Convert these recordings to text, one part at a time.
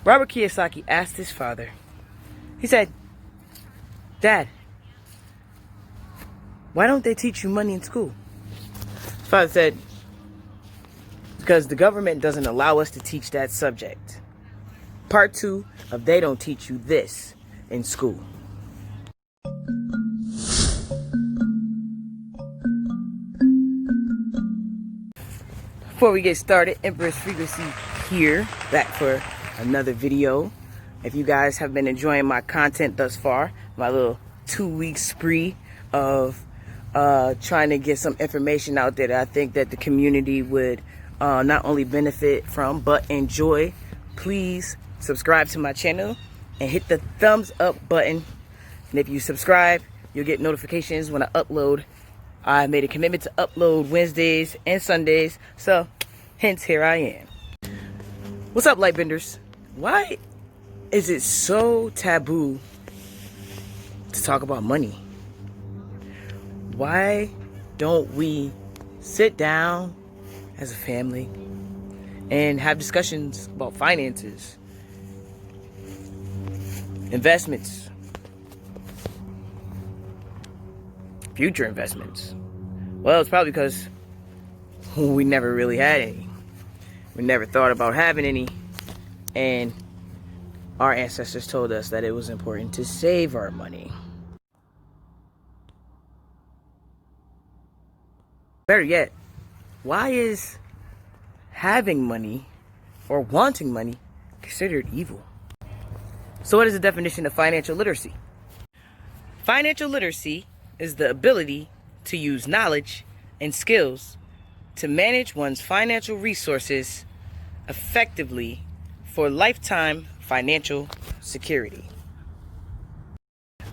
Robert Kiyosaki asked his father, he said, "Dad, why don't they teach you money in school?" His father said, "Because the government doesn't allow us to teach that subject. Part 2 of they don't teach you this in school." Before we get started, Empress Frequency here, back for another video. If you guys have been enjoying my content thus far, my little 2-week spree of trying to get some information out there that I think that the community would not only benefit from but enjoy, please subscribe to my channel and hit the thumbs up button. And if you subscribe, you'll get notifications when I upload. I made a commitment to upload Wednesdays and Sundays, so hence here I am. What's up, Lightbenders? Why is it so taboo to talk about money? Why don't we sit down as a family and have discussions about finances, investments, future investments? Well, it's probably because we never really had any. We never thought about having any, and our ancestors told us that it was important to save our money. Better yet, why is having money or wanting money considered evil? So what is the definition of financial literacy? Financial literacy is the ability to use knowledge and skills to manage one's financial resources effectively for lifetime financial security.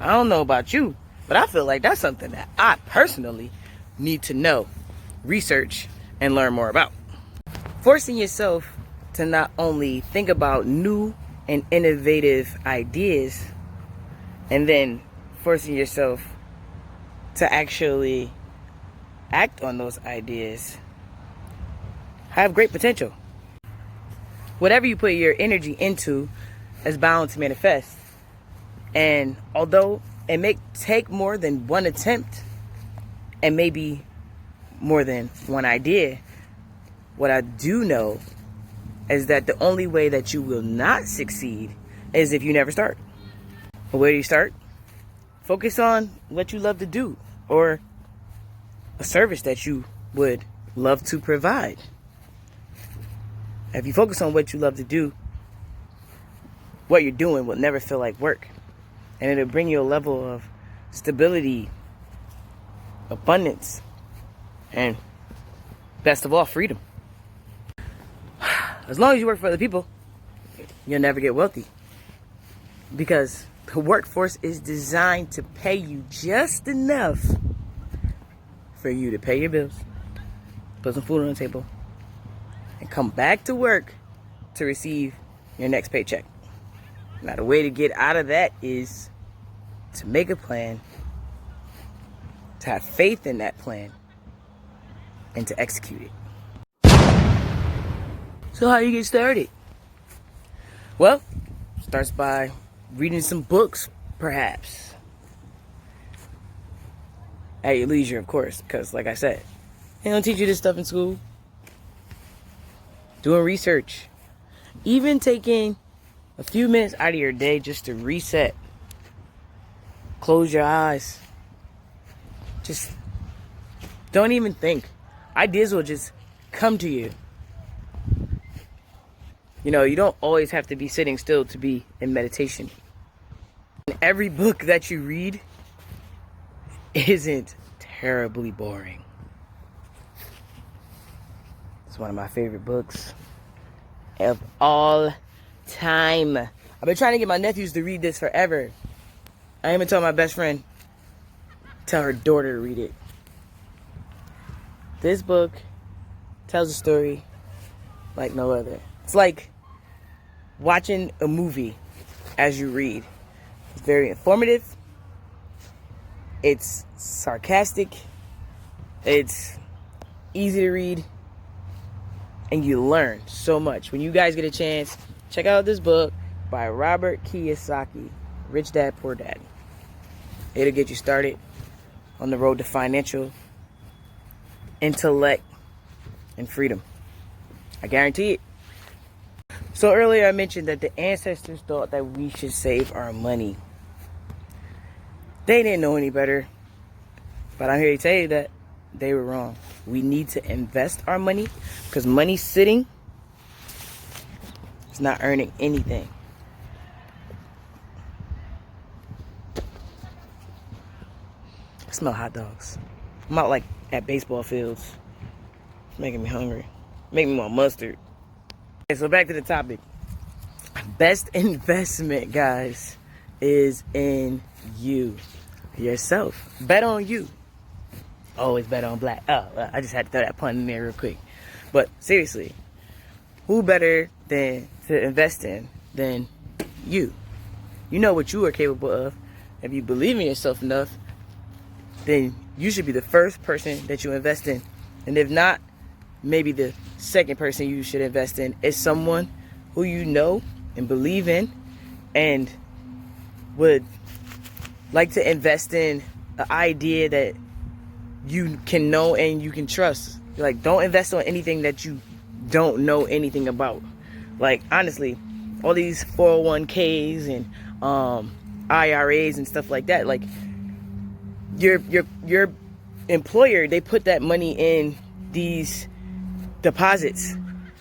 I don't know about you, but I feel like that's something that I personally need to know, research, and learn more about. Forcing yourself to not only think about new and innovative ideas, and then forcing yourself to actually act on those ideas have great potential. Whatever you put your energy into is bound to manifest. And although it may take more than one attempt and maybe more than one idea, what I do know is that the only way that you will not succeed is if you never start. But where do you start? Focus on what you love to do, or a service that you would love to provide. If you focus on what you love to do, what you're doing will never feel like work. And it'll bring you a level of stability, abundance, and best of all, freedom. As long as you work for other people, you'll never get wealthy. Because the workforce is designed to pay you just enough for you to pay your bills, put some food on the table, and come back to work to receive your next paycheck. Now, the way to get out of that is to make a plan, to have faith in that plan, and to execute it. So how do you get started? Well, starts by reading some books, perhaps. At your leisure, of course, because like I said, they don't teach you this stuff in school. Doing research. Even taking a few minutes out of your day just to reset. Close your eyes. Just don't even think. Ideas will just come to you. You know, you don't always have to be sitting still to be in meditation. And every book that you read isn't terribly boring. It's one of my favorite books of all time. I've been trying to get my nephews to read this forever. I even told my best friend, tell her daughter to read it. This book tells a story like no other. It's like watching a movie as you read. It's very informative. It's sarcastic. It's easy to read. And you learn so much. When you guys get a chance, check out this book. by Robert Kiyosaki, Rich Dad, Poor Dad. It'll get you started on the road to financial intellect and freedom. I guarantee it. So earlier I mentioned that the ancestors thought that we should save our money. They didn't know any better. But I'm here to tell you that they were wrong. We need to invest our money because money sitting is not earning anything. I smell hot dogs. I'm out like at baseball fields. It's making me hungry. Making me want mustard. Okay, so back to the topic. Best investment, guys, is in you. Yourself. Bet on you. Always bet on black. Oh, I just had to throw that pun in there real quick. But seriously, who better than to invest in than you? You know what you are capable of. If you believe in yourself enough, then you should be the first person that you invest in. And if not, maybe the second person you should invest in is someone who you know and believe in and would like to invest in an idea that you can know and you can trust. Like, don't invest on anything that you don't know anything about. Like, honestly, all these 401ks and IRAs and stuff like that, like, your employer, they put that money in these deposits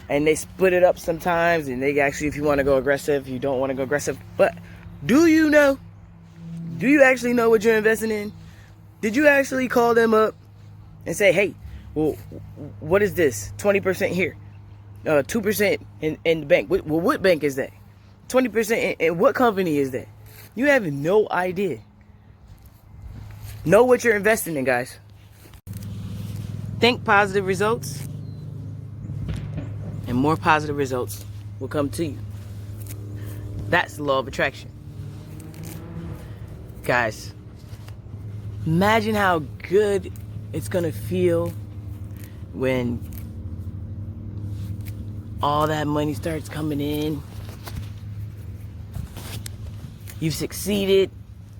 and they split it up sometimes, and they actually, if you want to go aggressive, you don't want to go aggressive. But do you actually know what you're investing in? Did you actually call them up and say, hey, well, what is this? 20% here, 2% in the bank. Well, what bank is that? 20% in what company is that? You have no idea. Know what you're investing in, guys. Think positive results, and more positive results will come to you. That's the law of attraction. Guys, imagine how good it's gonna feel when all that money starts coming in. You've succeeded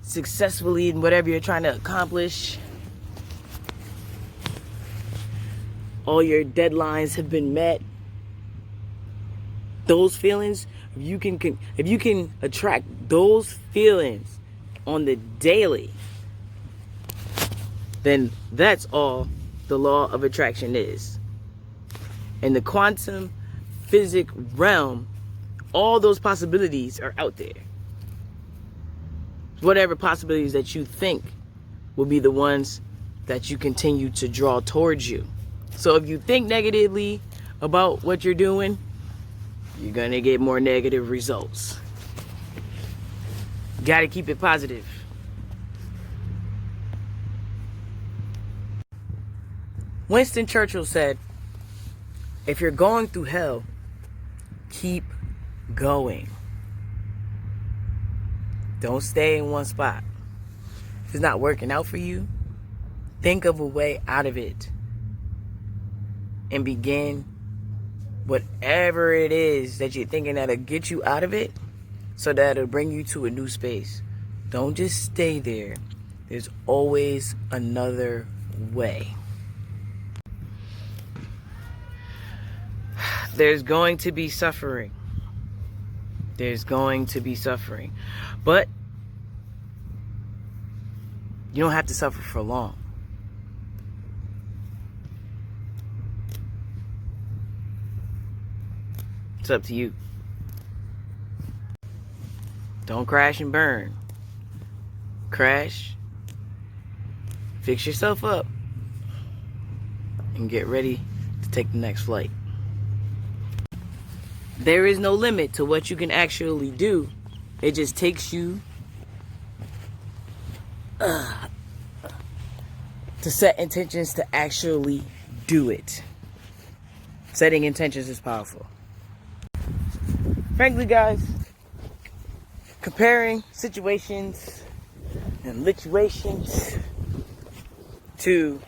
successfully in whatever you're trying to accomplish. All your deadlines have been met. Those feelings, if you can attract those feelings on the daily, then that's all the law of attraction is. In the quantum physics realm, all those possibilities are out there. Whatever possibilities that you think will be the ones that you continue to draw towards you. So if you think negatively about what you're doing, you're going to get more negative results. You got to keep it positive. Winston Churchill said, if you're going through hell, keep going. Don't stay in one spot. If it's not working out for you, think of a way out of it. And begin whatever it is that you're thinking that'll get you out of it, so that it'll bring you to a new space. Don't just stay there. There's always another way. There's going to be suffering. There's going to be suffering. But you don't have to suffer for long. It's up to you. Don't crash and burn. Crash, fix yourself up, and get ready to take the next flight. There is no limit to what you can actually do. It just takes you to set intentions to actually do it. Setting intentions is powerful. Frankly, guys, comparing situations and situations to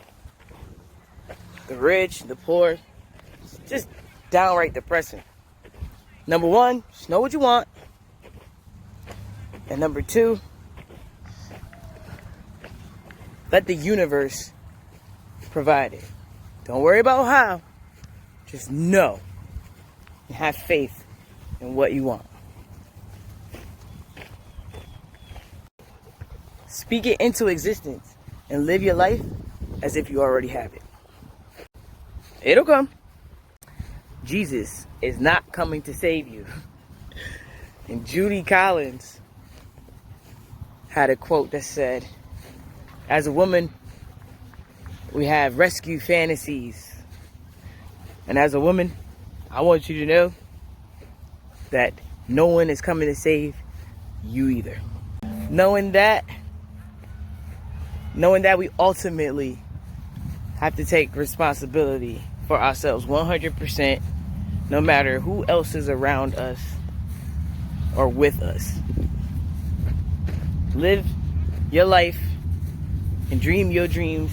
the rich, the poor, it's just downright depressing. Number one, just know what you want. And number 2, let the universe provide it. Don't worry about how. Just know and have faith in what you want. Speak it into existence and live your life as if you already have it. It'll come. Jesus is not coming to save you. And Judy Collins had a quote that said, as a woman, we have rescue fantasies. And as a woman, I want you to know that no one is coming to save you either. Knowing that we ultimately have to take responsibility for ourselves 100%, no matter who else is around us or with us. Live your life and dream your dreams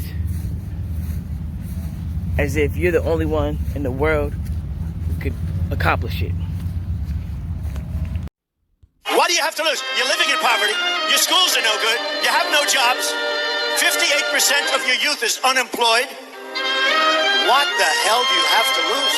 as if you're the only one in the world who could accomplish it. What do you have to lose? You're living in poverty. Your schools are no good. You have no jobs. 58% of your youth is unemployed. What the hell do you have to lose?